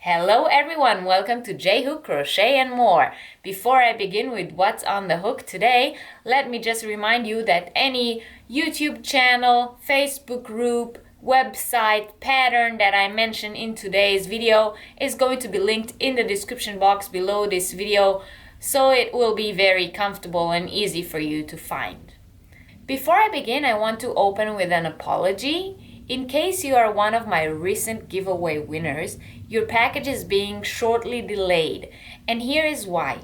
Hello everyone, welcome to J-Hook Crochet and More. Before I begin with what's on the hook today, let me just remind you that any YouTube channel, Facebook group, website, pattern that I mention in today's video is going to be linked in the description box below this video, so it will be very comfortable and easy for you to find. Before I begin, I want to open with an apology. In case you are one of my recent giveaway winners, your package is being shortly delayed, and here is why.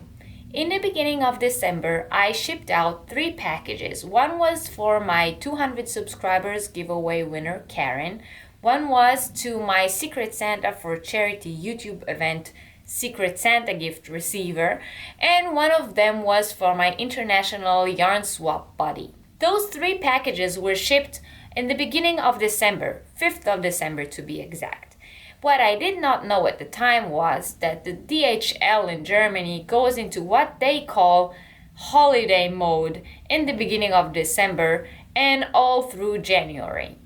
In the beginning of December, I shipped out 3 packages. One was for my 200 subscribers giveaway winner, Karen. One was to my Secret Santa for Charity YouTube event, Secret Santa gift receiver, and one of them was for my international yarn swap buddy. Those 3 packages were shipped in the beginning of December, 5th of December to be exact. What I did not know at the time was that the DHL in Germany goes into what they call holiday mode in the beginning of December and all through January.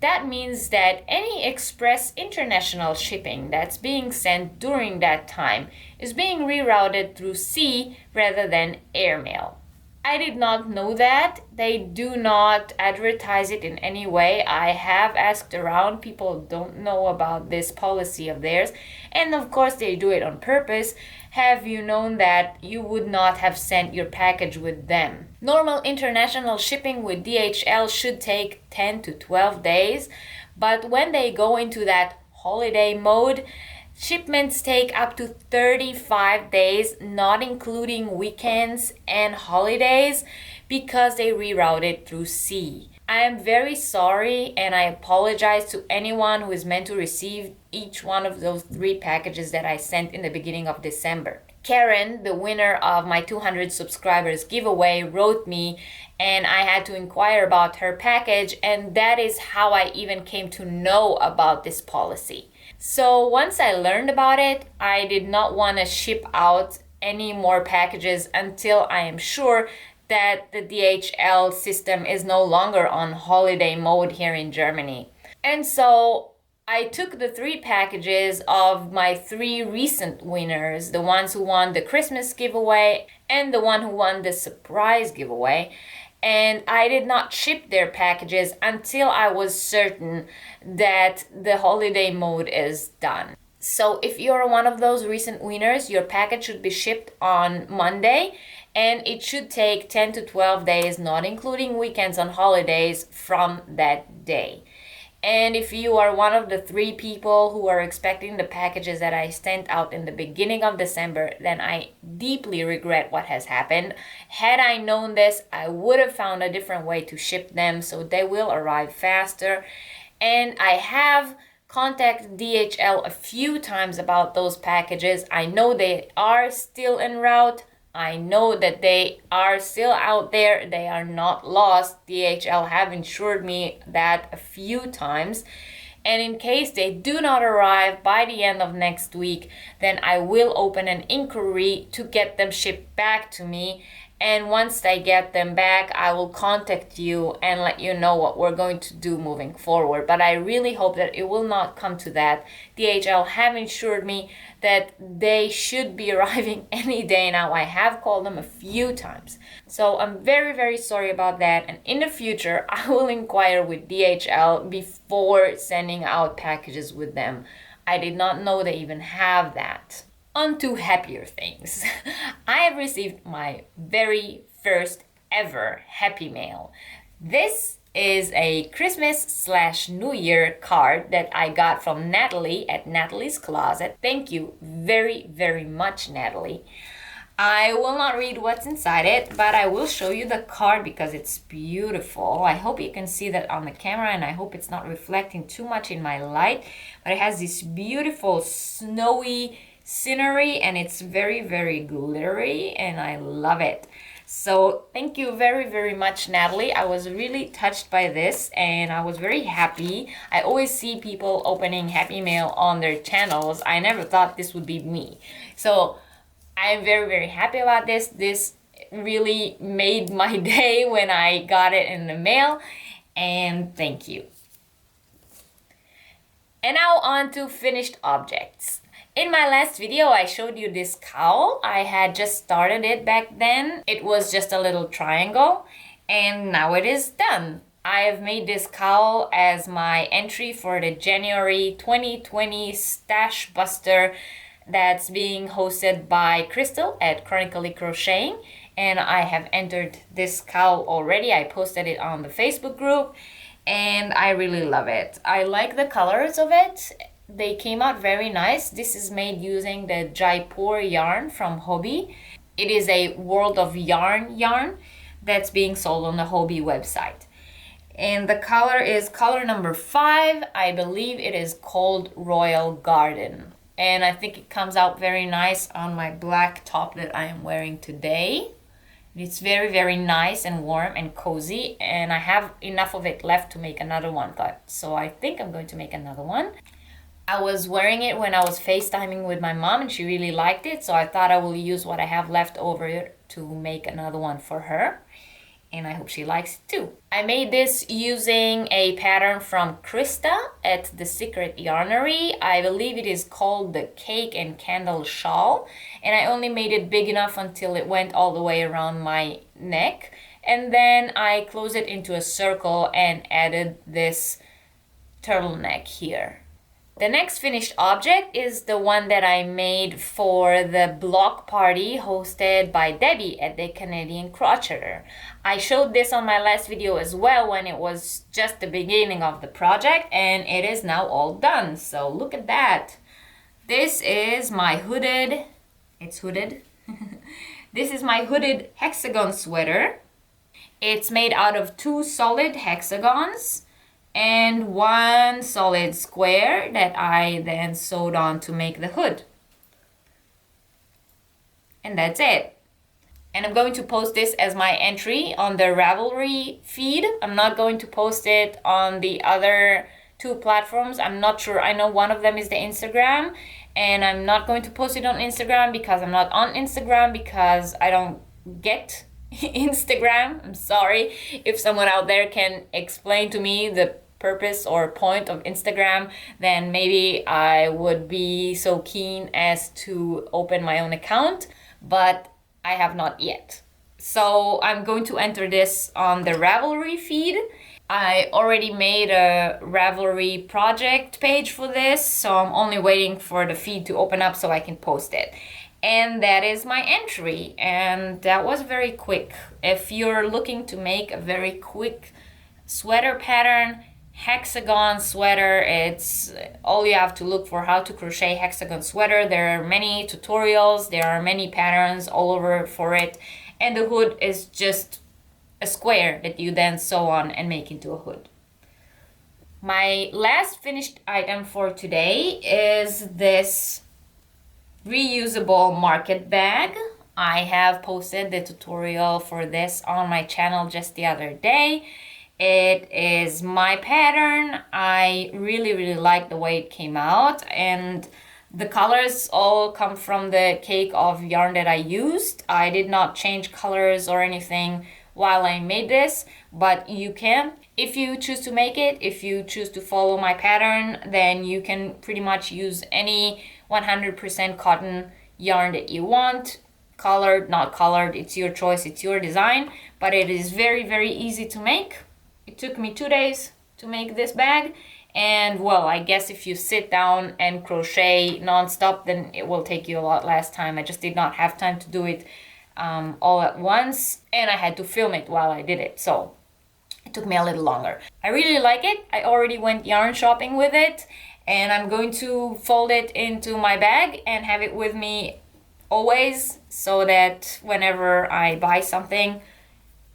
That means that any express international shipping that's being sent during that time is being rerouted through sea rather than airmail. I did not know that. They do not advertise it in any way. I have asked around. People don't know about this policy of theirs. And of course they do it on purpose. Have you known that you would not have sent your package with them? Normal international shipping with DHL should take 10 to 12 days. But when they go into that holiday mode, shipments take up to 35 days, not including weekends and holidays, because they reroute it through sea. I am very sorry and I apologize to anyone who is meant to receive each one of those 3 packages that I sent in the beginning of December. Karen, the winner of my 200 subscribers giveaway, wrote me and I had to inquire about her package, and that is how I even came to know about this policy. So once I learned about it, I did not want to ship out any more packages until I am sure that the DHL system is no longer on holiday mode here in Germany. And so I took the 3 packages of my 3 recent winners, the ones who won the Christmas giveaway and the one who won the surprise giveaway, and I did not ship their packages until I was certain that the holiday mode is done. So if you're one of those recent winners, your package should be shipped on Monday, and it should take 10 to 12 days, not including weekends and holidays, from that day. And if you are one of the 3 people who are expecting the packages that I sent out in the beginning of December, then I deeply regret what has happened. Had I known this, I would have found a different way to ship them so they will arrive faster. And I have contacted DHL a few times about those packages. I know they are still en route. I know that they are still out there. They are not lost. DHL have assured me that a few times. And in case they do not arrive by the end of next week, then I will open an inquiry to get them shipped back to me. And once they get them back, I will contact you and let you know what we're going to do moving forward. But I really hope that it will not come to that. DHL have assured me that they should be arriving any day now. I have called them a few times. So I'm very, very sorry about that. And in the future, I will inquire with DHL before sending out packages with them. I did not know they even have that. On to happier things. I have received my very first ever Happy Mail. This is a Christmas/New Year card that I got from Natalie at Natalie's Closet. Thank you very, very much, Natalie. I will not read what's inside it, but I will show you the card because it's beautiful. I hope you can see that on the camera, and I hope it's not reflecting too much in my light. But it has this beautiful snowy scenery, and it's very, very glittery, and I love it. So thank you very, very much, Natalie. I was really touched by this and I was very happy. I always see people opening Happy Mail on their channels. I never thought this would be me. So I'm very, very happy about this. This really made my day when I got it in the mail, and thank you. And now on to finished objects. In my last video, I showed you this cowl. I had just started it back then. It was just a little triangle, and now it is done. I have made this cowl as my entry for the January 2020 Stash Buster that's being hosted by Crystal at Chronically Crocheting, and I have entered this cowl already. I posted it on the Facebook group, and I really love it. I like the colors of it. They came out very nice. This is made using the Jaipur yarn from Hobbii. It is a World of yarn that's being sold on the Hobbii website. And the color is color number 5. I believe it is called Royal Garden. And I think it comes out very nice on my black top that I am wearing today. It's very, very nice and warm and cozy. And I have enough of it left to make another one. So I think I'm going to make another one. I was wearing it when I was FaceTiming with my mom and she really liked it. So I thought I will use what I have left over to make another one for her. And I hope she likes it too. I made this using a pattern from Krista at The Secret Yarnery. I believe it is called the Cake and Candle Shawl. And I only made it big enough until it went all the way around my neck. And then I closed it into a circle and added this turtleneck here. The next finished object is the one that I made for the block party hosted by Debbie at the Canadian Crocheter. I showed this on my last video as well when it was just the beginning of the project, and it is now all done. So look at that. This is my hooded, it's hooded. This is my hooded hexagon sweater. It's made out of 2 solid hexagons and 1 solid square that I then sewed on to make the hood. And that's it. And I'm going to post this as my entry on the Ravelry feed. I'm not going to post it on the other 2 platforms. I'm not sure. I know one of them is the Instagram, and I'm not going to post it on Instagram because I'm not on Instagram because I don't get Instagram. I'm sorry. If someone out there can explain to me the purpose or point of Instagram, then maybe I would be so keen as to open my own account, but I have not yet. So I'm going to enter this on the Ravelry feed. I already made a Ravelry project page for this, so I'm only waiting for the feed to open up so I can post it. And that is my entry, and that was very quick. If you're looking to make a very quick sweater pattern, hexagon sweater, it's all you have to look for how to crochet hexagon sweater. There are many tutorials, there are many patterns all over for it, and the hood is just a square that you then sew on and make into a hood. My last finished item for today is this reusable market bag. I have posted the tutorial for this on my channel just the other day. It is my pattern. I really like the way it came out, and the colors all come from the cake of yarn that I used. I did not change colors or anything while I made this, but you can. If you choose to make it, if you choose to follow my pattern, then you can pretty much use any 100% cotton yarn that you want. Colored, not colored, it's your choice, it's your design, but it is very easy to make. It took me 2 days to make this bag, and well, I guess if you sit down and crochet non-stop, then it will take you a lot less time. I just did not have time to do it all at once, and I had to film it while I did it, so it took me a little longer. I really like it. I already went yarn shopping with it, and I'm going to fold it into my bag and have it with me always so that whenever I buy something,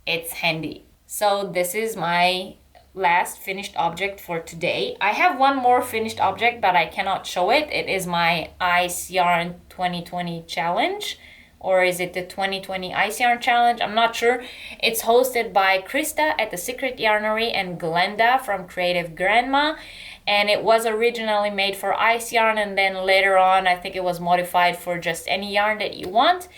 it's handy. So this is my last finished object for today. I have one more finished object, but I cannot show it. It is my Ice Yarn 2020 challenge. Or is it the 2020 Ice Yarn Challenge? I'm not sure. It's hosted by Krista at The Secret Yarnery and Glenda from Creative Grandma. And it was originally made for ice yarn, and then later on I think it was modified for just any yarn that you want.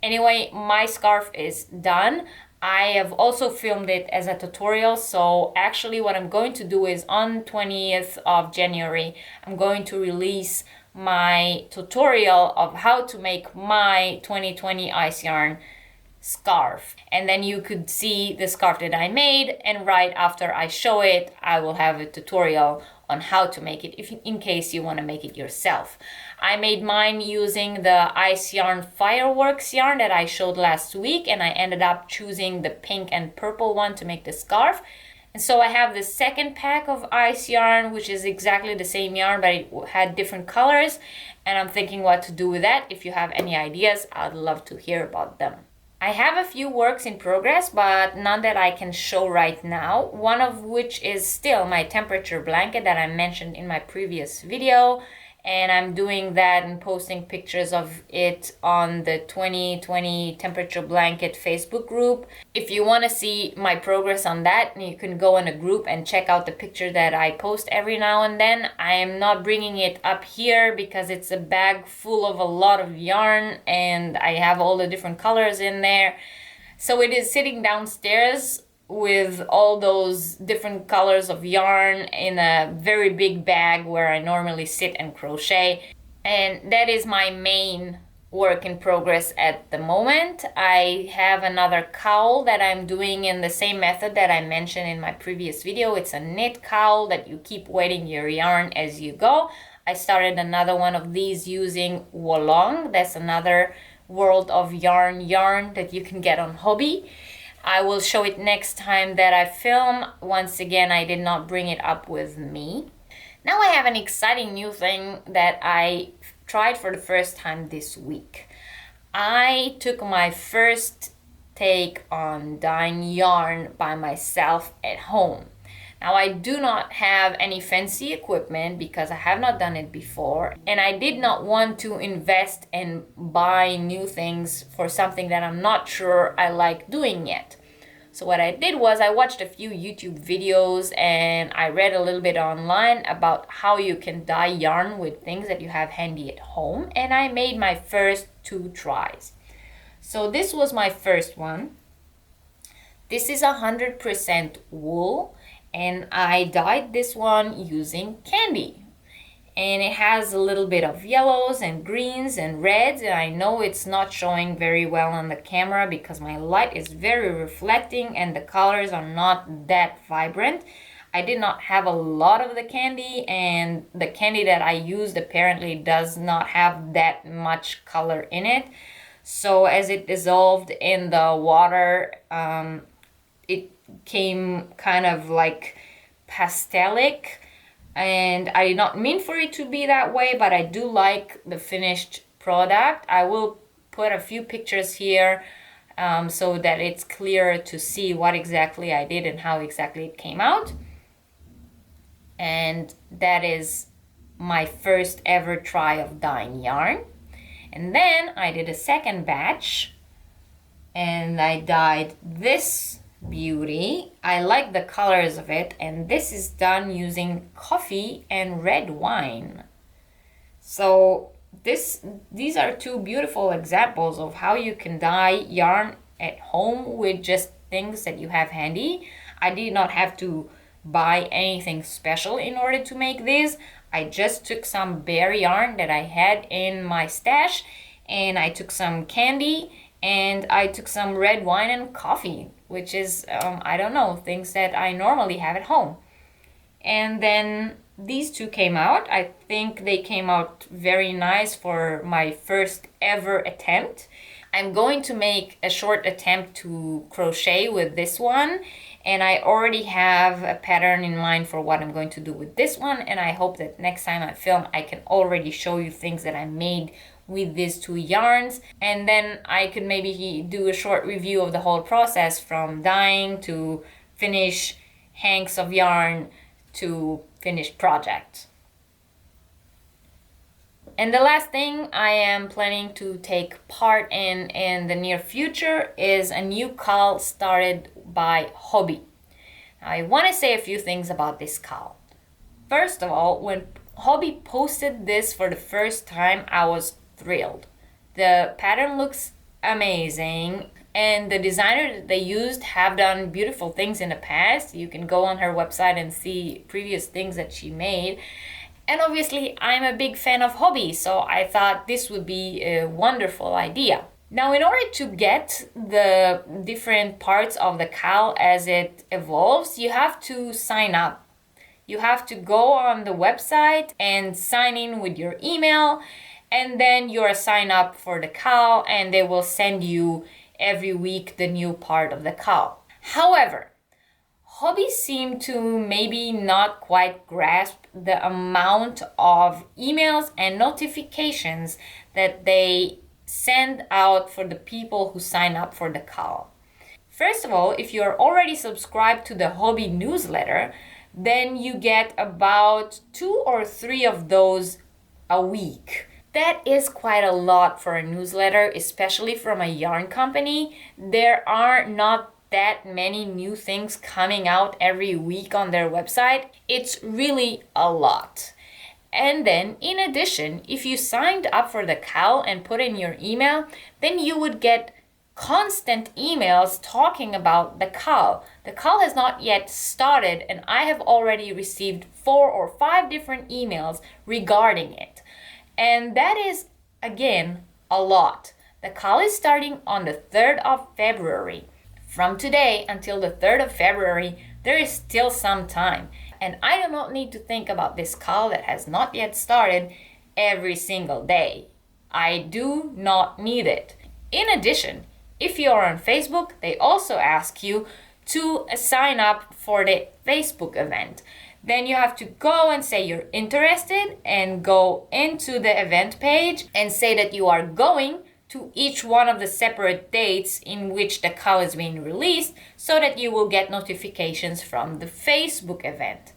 Anyway, my scarf is done. I have also filmed it as a tutorial, so actually what I'm going to do is on 20th of January, I'm going to release my tutorial of how to make my 2020 ice yarn scarf, and then you could see the scarf that I made, and right after I show it I will have a tutorial on how to make it, if in case you want to make it yourself. I made mine using the ice yarn fireworks yarn that I showed last week, and I ended up choosing the pink and purple one to make the scarf. And so I have the second pack of ice yarn, which is exactly the same yarn, but it had different colors, and I'm thinking what to do with that. If you have any ideas, I'd love to hear about them. I have a few works in progress, but none that I can show right now, one of which is still my temperature blanket that I mentioned in my previous video, and I'm doing that and posting pictures of it on the 2020 temperature blanket Facebook group. If you want to see my progress on that, you can go in a group and check out the picture that I post every now and then. I am not bringing it up here because it's a bag full of a lot of yarn and I have all the different colors in there. So it is sitting downstairs with all those different colors of yarn in a very big bag where I normally sit and crochet. And that is my main work in progress at the moment. I have another cowl that I'm doing in the same method that I mentioned in my previous video. It's a knit cowl that you keep wetting your yarn as you go. I started another one of these using Wolong. That's another World of yarn that you can get on Hobbii. I will show it next time that I film. Once again, I did not bring it up with me. Now I have an exciting new thing that I tried for the first time this week. I took my first take on dyeing yarn by myself at home. Now I do not have any fancy equipment because I have not done it before, and I did not want to invest and buy new things for something that I'm not sure I like doing yet. So what I did was I watched a few YouTube videos and I read a little bit online about how you can dye yarn with things that you have handy at home, and I made my first 2 tries. So this was my first one. This is 100% wool, and I dyed this one using candy. And it has a little bit of yellows and greens and reds, and I know it's not showing very well on the camera because my light is very reflecting and the colors are not that vibrant. I did not have a lot of the candy, and the candy that I used apparently does not have that much color in it. So as it dissolved in the water, it came kind of like pastelic, and I did not mean for it to be that way, but I do like the finished product. I will put a few pictures here so that it's clearer to see what exactly I did and how exactly it came out. And that is my first ever try of dyeing yarn. And then I did a second batch and I dyed this beauty. I like the colors of it, and this is done using coffee and red wine. So these are 2 beautiful examples of how you can dye yarn at home with just things that you have handy. I did not have to buy anything special in order to make this. I just took some bare yarn that I had in my stash, and I took some candy, and I took some red wine and coffee, which is, I don't know, things that I normally have at home. And then these 2 came out. I think they came out very nice for my first ever attempt. I'm going to make a short attempt to crochet with this one, and I already have a pattern in mind for what I'm going to do with this one, and I hope that next time I film I can already show you things that I made with these 2 yarns, and then I could maybe do a short review of the whole process from dyeing to finish hanks of yarn to finished project. And the last thing I am planning to take part in the near future is a new CAL started by Hobbii. Now, I want to say a few things about this CAL. First of all, when Hobbii posted this for the first time, I was thrilled. The pattern looks amazing, and the designer that they used have done beautiful things in the past. You can go on her website and see previous things that she made. And obviously, I'm a big fan of Hobbii, so I thought this would be a wonderful idea. Now, in order to get the different parts of the CAL as it evolves, you have to sign up. You have to go on the website and sign in with your email, and then you're sign up for the CAL, and they will send you every week the new part of the CAL. However, Hobbii seem to maybe not quite grasp the amount of emails and notifications that they send out for the people who sign up for the CAL. First of all, if you're already subscribed to the Hobbii newsletter, then you get about 2 or 3 of those a week. That is quite a lot for a newsletter, especially from a yarn company. There are not that many new things coming out every week on their website. It's really a lot. And then in addition, if you signed up for the CAL and put in your email, then you would get constant emails talking about the CAL. The CAL has not yet started, and I have already received 4 or 5 different emails regarding it. And that is, again, a lot. The CAL is starting on the 3rd of February. From today until the 3rd of February, there is still some time. And I do not need to think about this CAL that has not yet started every single day. I do not need it. In addition, if you are on Facebook, they also ask you to sign up for the Facebook event. Then you have to go and say you're interested and go into the event page and say that you are going to each one of the separate dates in which the CAL is being released, so that you will get notifications from the Facebook event.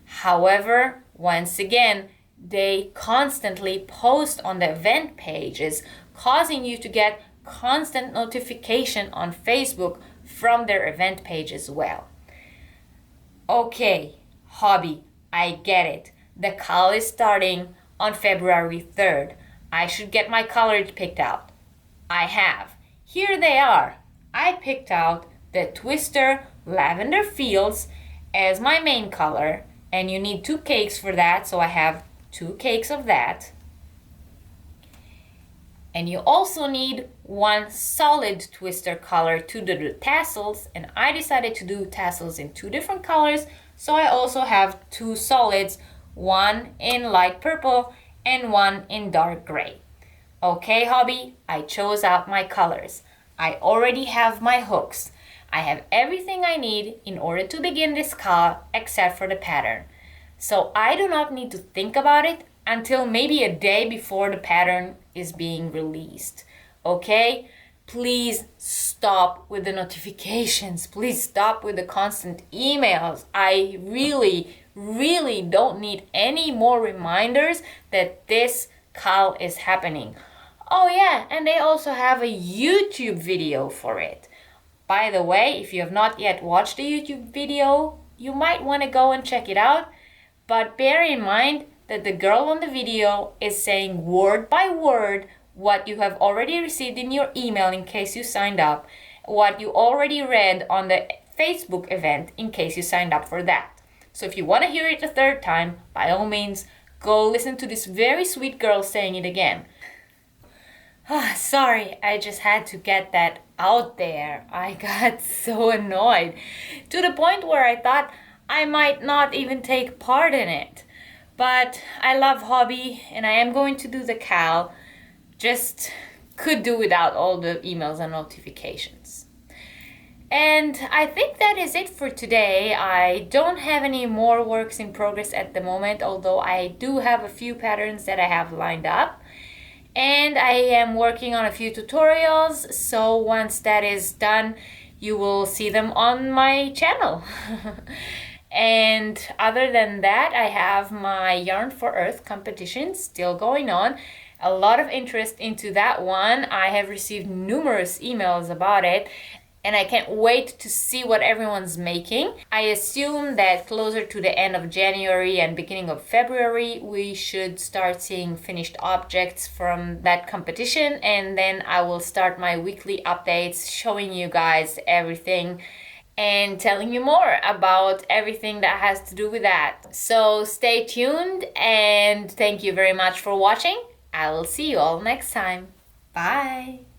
However, once again, they constantly post on the event pages, causing you to get constant notification on Facebook from their event page as well. Okay, Hobbii, I get it. The CAL is starting on February 3rd. I should get my colors picked out. I have. Here they are. I picked out the Twister Lavender Fields as my main color, and you need 2 cakes for that, so I have 2 cakes of that. And you also need 1 solid twister color to do the tassels, and I decided to do tassels in 2 different colors, so I also have 2 solids, 1 in light purple and 1 in dark gray. Okay, Hobbii, I chose out my colors. I already have my hooks. I have everything I need in order to begin this CAL except for the pattern. So I do not need to think about it until maybe a day before the pattern is being released. Okay? Please stop with the notifications. Please stop with the constant emails. I really don't need any more reminders that this CAL is happening. Oh yeah, and they also have a YouTube video for it. By the way, if you have not yet watched the YouTube video, you might want to go and check it out. But bear in mind that the girl on the video is saying word by word what you have already received in your email in case you signed up, what you already read on the Facebook event in case you signed up for that. So if you want to hear it a 3rd time, by all means, go listen to this very sweet girl saying it again. Sorry, I just had to get that out there. I got so annoyed to the point where I thought I might not even take part in it. But I love Hobbii and I am going to do the CAL. Just could do without all the emails and notifications. And I think that is it for today. I don't have any more works in progress at the moment, although I do have a few patterns that I have lined up. And I am working on a few tutorials, so once that is done, you will see them on my channel. And other than that, I have my Yarn for Earth competition still going on. A lot of interest into that one. I have received numerous emails about it, and I can't wait to see what everyone's making. I assume that closer to the end of January and beginning of February, we should start seeing finished objects from that competition, and then I will start my weekly updates showing you guys everything. and telling you more about everything that has to do with that. So stay tuned and thank you very much for watching. I will see you all next time. Bye!